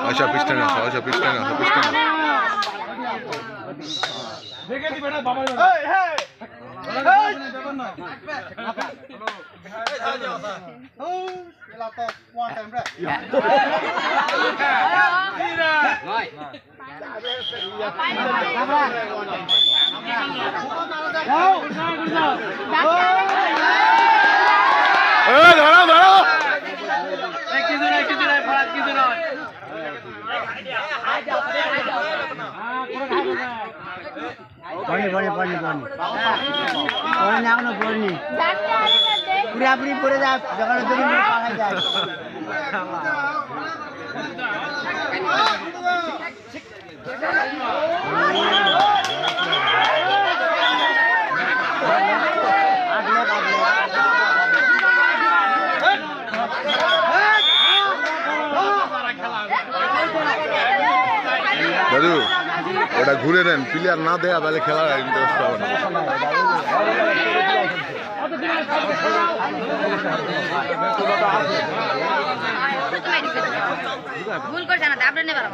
আচ্ছা পিছটা না আচ্ছা পিছটা না দেখে দি বেটা বাবা পুরাপুরি পড়ে যায় যখন যায় দাদু ওটা ঘুরে নেন প্লেয়ার না দেয়া তাহলে খেলার ইন্টারেস্ট পাবে না ভুল করছে না আপনি নেবার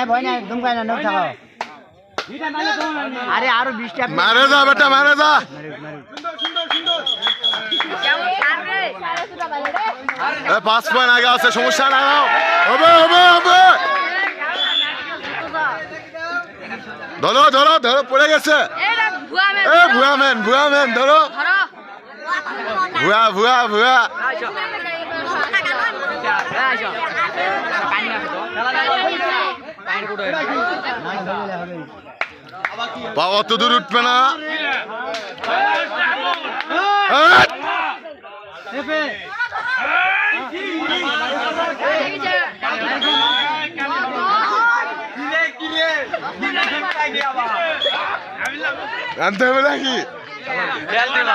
ভয় নাই একদম গায় না থাকো আরে আরো 20টা মারে যা বেটা মারে যা এ 5 পয়েন্ট আগে আছে সমস্যা না হবে ধরো পড়ে গেছে এ ভুয়া ম্যান ধরো ভুয়া বাবা তো দূর উঠবে না আনতে হবে নাকি আপনারা